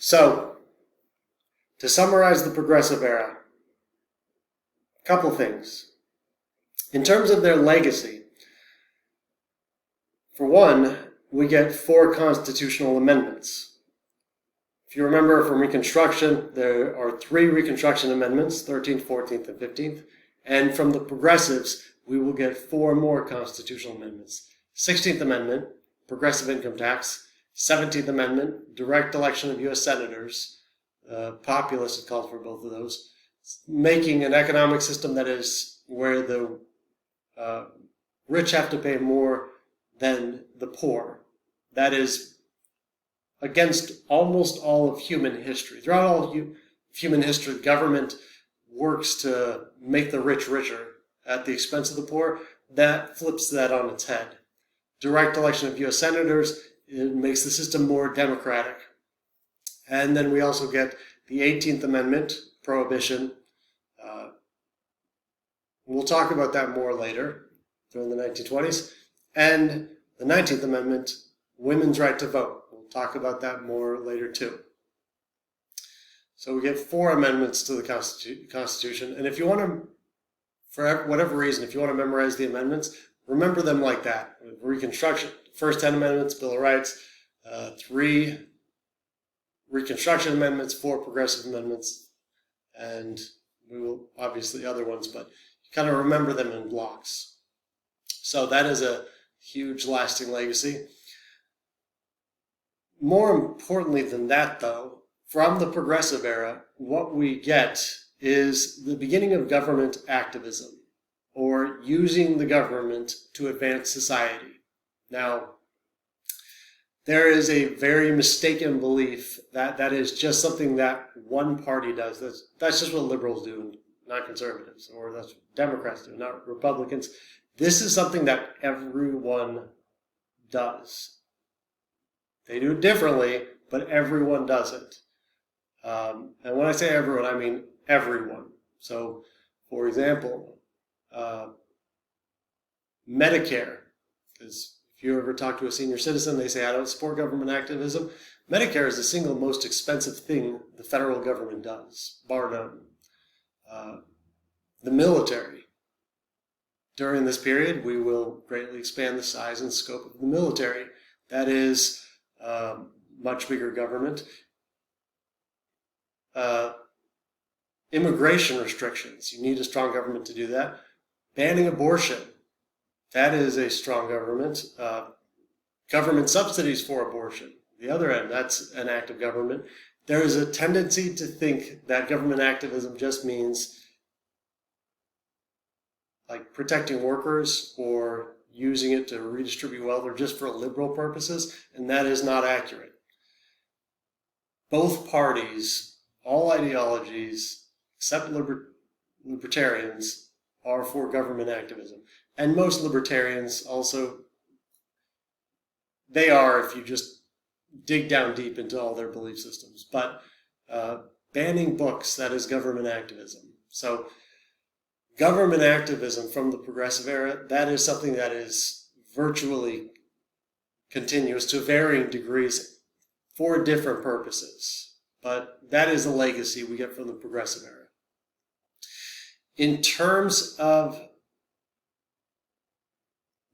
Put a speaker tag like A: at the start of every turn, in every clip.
A: So, to summarize the progressive era, a couple things. In terms of their legacy, for one, we get 4 constitutional amendments. If you remember from Reconstruction, there are 3 Reconstruction amendments, 13th, 14th, and 15th. And from the progressives, we will get 4 more constitutional amendments. 16th Amendment, progressive income tax. 17th Amendment, direct election of U.S. senators. Populists had called for both of those. Making an economic system that is where the rich have to pay more than the poor. That is against almost all of human history. Throughout all of human history, government works to make the rich richer at the expense of the poor. That flips that on its head. Direct election of U.S. senators, it makes the system more democratic. And then we also get the 18th Amendment, prohibition. We'll talk about that more later, during the 1920s. And the 19th Amendment, women's right to vote. We'll talk about that more later too. So we get 4 amendments to the Constitution. And if you want to, for whatever reason, if you want to memorize the amendments, remember them like that. Reconstruction, first 10 amendments, Bill of Rights, 3 Reconstruction amendments, 4 progressive amendments, and we will obviously other ones, but you kind of remember them in blocks. So that is a huge lasting legacy. More importantly than that, though, from the progressive era, what we get is the beginning of government activism, or using the government to advance society. Now, there is a very mistaken belief that that is just something that one party does. That's just what liberals do, not conservatives, or that's what Democrats do, not Republicans. This is something that everyone does. They do it differently, but everyone does it. And when I say everyone, I mean everyone. So, for example, Medicare, because if you ever talk to a senior citizen, they say, I don't support government activism. Medicare is the single most expensive thing the federal government does, bar none. The military. During this period, we will greatly expand the size and scope of the military. That is much bigger government. Immigration restrictions. You need a strong government to do that. Banning abortion. That is a strong government. Government subsidies for abortion. The other end, that's an act of government. There is a tendency to think that government activism just means like protecting workers or using it to redistribute wealth or just for liberal purposes, and that is not accurate. Both parties, all ideologies, except libertarians, are for government activism. And most libertarians also, they are if you just dig down deep into all their belief systems. But banning books, that is government activism. So government activism from the progressive era, that is something that is virtually continuous to varying degrees for different purposes. But that is a legacy we get from the progressive era. In terms of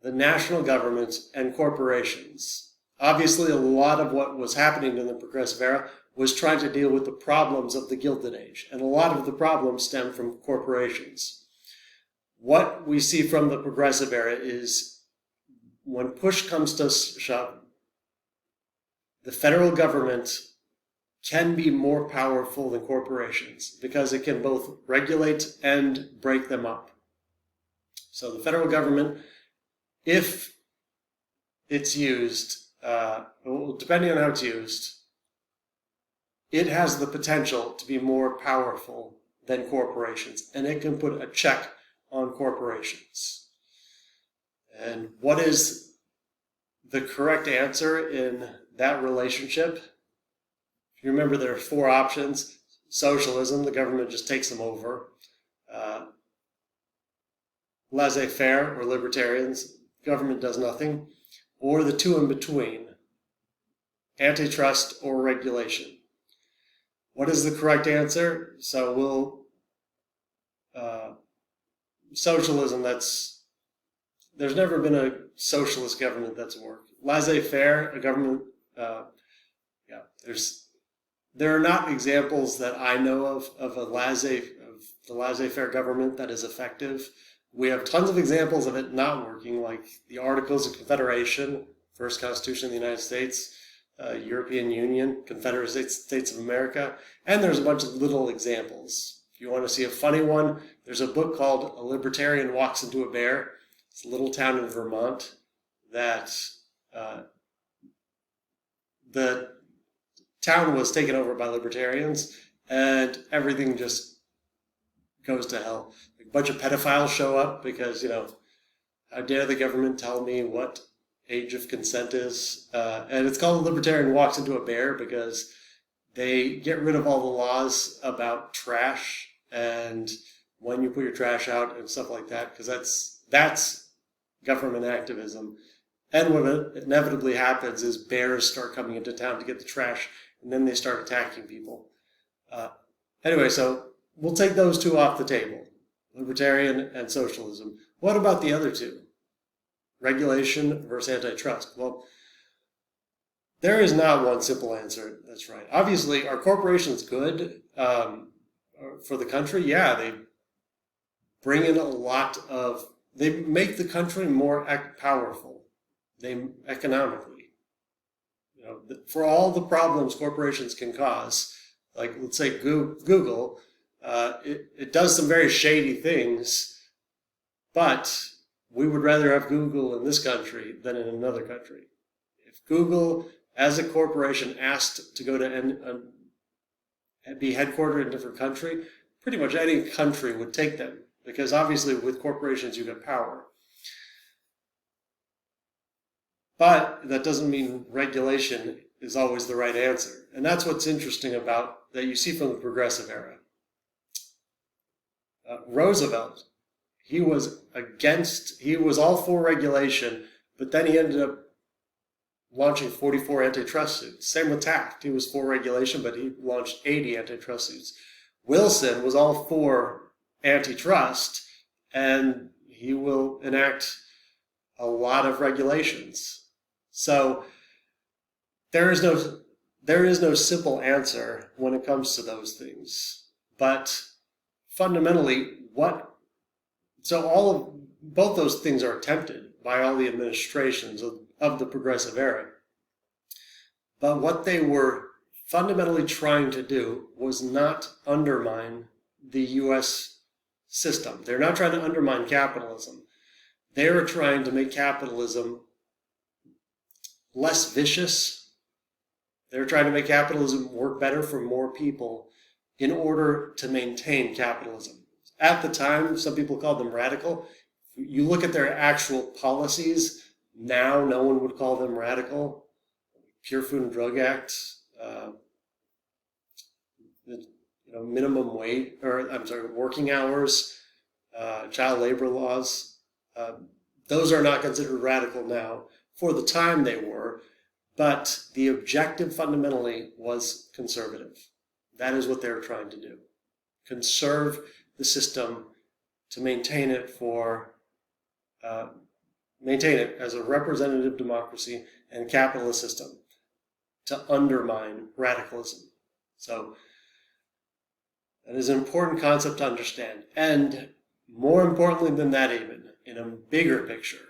A: the national government and corporations, obviously a lot of what was happening in the progressive era was trying to deal with the problems of the Gilded Age. And a lot of the problems stem from corporations. What we see from the progressive era is when push comes to shove, the federal government can be more powerful than corporations because it can both regulate and break them up. So the federal government, if it's used, depending on how it's used, it has the potential to be more powerful than corporations, and it can put a check on corporations. And what is the correct answer in that relationship? If you remember, there are 4 options. Socialism, the government just takes them over. Laissez-faire, or libertarians, government does nothing. Or the 2 in between, antitrust or regulation. What is the correct answer? So socialism, there's never been a socialist government that's worked. Laissez-faire, a government, yeah, there are not examples that I know of the laissez-faire government that is effective. We have tons of examples of it not working, like the Articles of Confederation, first Constitution of the United States, European Union, Confederate States of America, and there's a bunch of little examples. If you want to see a funny one, there's a book called A Libertarian Walks Into a Bear. It's a little town in Vermont that the town was taken over by libertarians, and everything just goes to hell. A bunch of pedophiles show up because, how dare the government tell me what age of consent is? And it's called A Libertarian Walks Into a Bear because they get rid of all the laws about trash and when you put your trash out and stuff like that, because that's government activism. And what inevitably happens is bears start coming into town to get the trash, and then they start attacking people. Anyway, so we'll take those two off the table, libertarian and socialism. What about the other two? Regulation versus antitrust. Well, there is not one simple answer that's right. Obviously, are corporations good for the country? Yeah, they bring in they make the country more powerful. Economically. For all the problems corporations can cause, like let's say Google, it does some very shady things, but we would rather have Google in this country than in another country. If Google, as a corporation, asked to go to be headquartered in a different country, pretty much any country would take them, because obviously with corporations you get power. But that doesn't mean regulation is always the right answer. And that's what's interesting about that you see from the progressive era. Roosevelt, he was all for regulation, but then he ended up launching 44 antitrust suits. Same with Taft. He was for regulation, but he launched 80 antitrust suits. Wilson was all for antitrust, and he will enact a lot of regulations. So there is no simple answer when it comes to those things. But fundamentally, both those things are attempted by all the administrations of the progressive era. But what they were fundamentally trying to do was not undermine the U.S. system. They're not trying to undermine capitalism. They were trying to make capitalism less vicious. They're trying to make capitalism work better for more people in order to maintain capitalism. At the time, some people called them radical. You look at their actual policies, now no one would call them radical. Pure Food and Drug Act, minimum wage, working hours, child labor laws. Those are not considered radical now. For the time they were, but the objective fundamentally was conservative. That is what they were trying to do. Conserve the system to maintain it as a representative democracy and capitalist system, to undermine radicalism. So that is an important concept to understand. And more importantly than that, even in a bigger picture,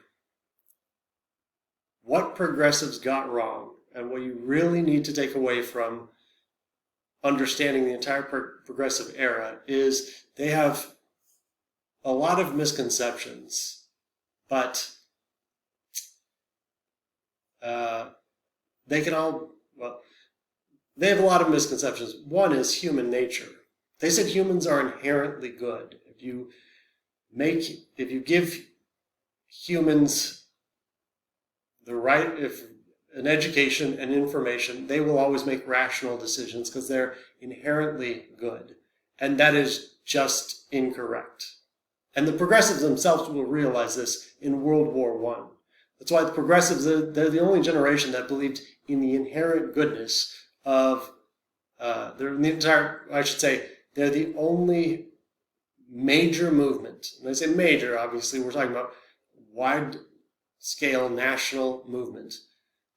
A: what progressives got wrong, and what you really need to take away from understanding the entire progressive era, is they have a lot of misconceptions, but they have a lot of misconceptions. One is human nature. They said humans are inherently good. If you give humans an education and information, they will always make rational decisions because they're inherently good. And that is just incorrect. And the progressives themselves will realize this in World War I. That's why the progressives, they're the only generation that believed in the inherent goodness of the They're the entire, I should say, they're the only major movement. And I say major, obviously, we're talking about wide-scale national movement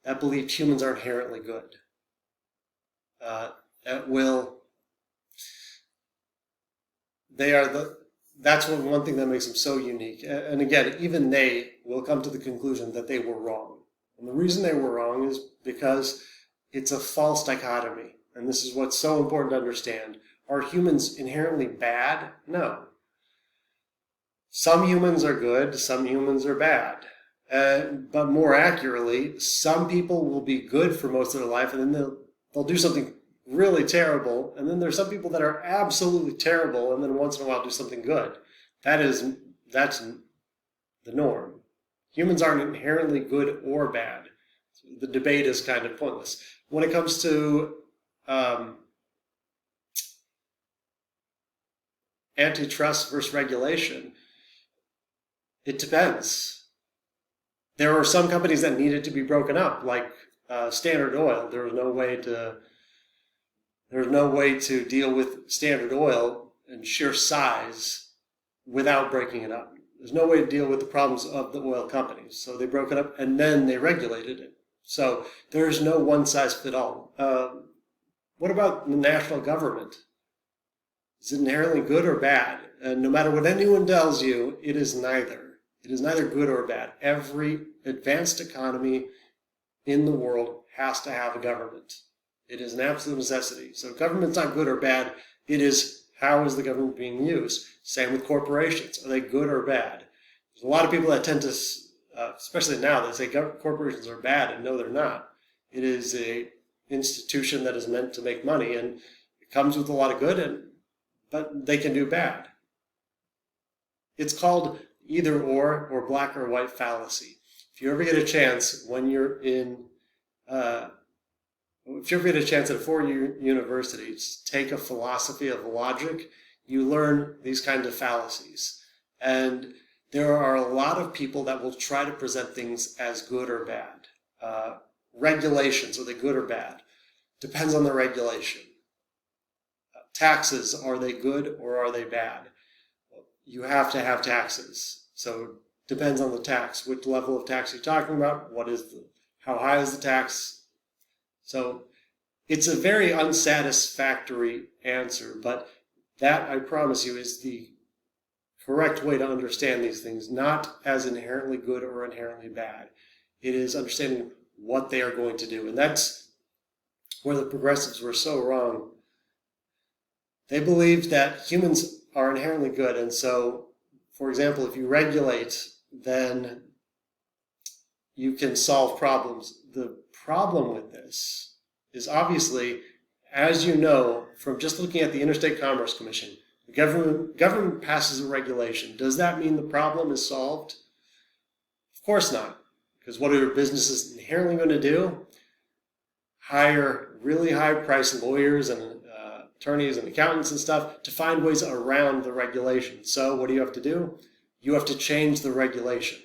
A: that believed humans are inherently good. That's one thing that makes them so unique. And again, even they will come to the conclusion that they were wrong. And the reason they were wrong is because it's a false dichotomy. And this is what's so important to understand. Are humans inherently bad? No. Some humans are good, some humans are bad. But more accurately, some people will be good for most of their life, and then they'll do something really terrible, and then there's some people that are absolutely terrible, and then once in a while do something good. That's the norm. Humans aren't inherently good or bad. The debate is kind of pointless. When it comes to antitrust versus regulation, it depends. There were some companies that needed to be broken up, like Standard Oil. There was no way to deal with Standard Oil in sheer size without breaking it up. There's no way to deal with the problems of the oil companies. So they broke it up and then they regulated it. So there's no one size fit all. What about the national government? Is it inherently good or bad? And no matter what anyone tells you, it is neither. It is neither good or bad. Every advanced economy in the world has to have a government. It is an absolute necessity. So government's not good or bad. It is, how is the government being used? Same with corporations. Are they good or bad? There's a lot of people that tend to, especially now, that say corporations are bad, and no, they're not. It is an institution that is meant to make money, and it comes with a lot of good, but they can do bad. It's called either or black or white fallacy. If you ever get a chance when you're in, if you ever get a chance at a four-year university to take a philosophy of logic, you learn these kinds of fallacies. And there are a lot of people that will try to present things as good or bad. Regulations, are they good or bad? Depends on the regulation. Taxes, are they good or are they bad? You have to have taxes. So depends on the tax. Which level of tax are you talking about? How high is the tax? So it's a very unsatisfactory answer, but that, I promise you, is the correct way to understand these things, not as inherently good or inherently bad. It is understanding what they are going to do. And that's where the progressives were so wrong. They believed that humans are inherently good, and so, for example, if you regulate, then you can solve problems. The problem with this is obviously, as you know, from just looking at the Interstate Commerce Commission, the government passes a regulation. Does that mean the problem is solved? Of course not, because what are businesses inherently going to do? Hire really high-priced lawyers and attorneys and accountants and stuff to find ways around the regulation. So what do you have to do? You have to change the regulation.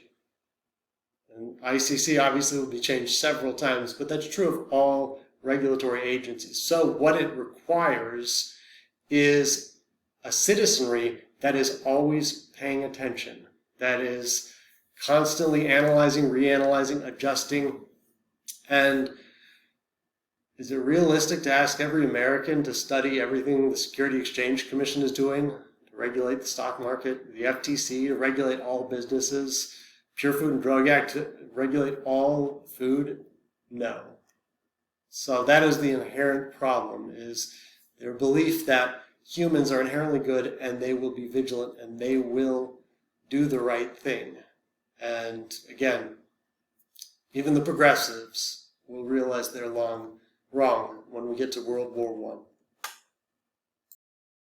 A: And ICC obviously will be changed several times, but that's true of all regulatory agencies. So what it requires is a citizenry that is always paying attention, that is constantly analyzing, reanalyzing, adjusting. And is it realistic to ask every American to study everything the Security Exchange Commission is doing to regulate the stock market, the FTC to regulate all businesses, Pure Food and Drug Act to regulate all food? No. So that is the inherent problem, is their belief that humans are inherently good and they will be vigilant and they will do the right thing. And again, even the progressives will realize they're wrong when we get to World War I.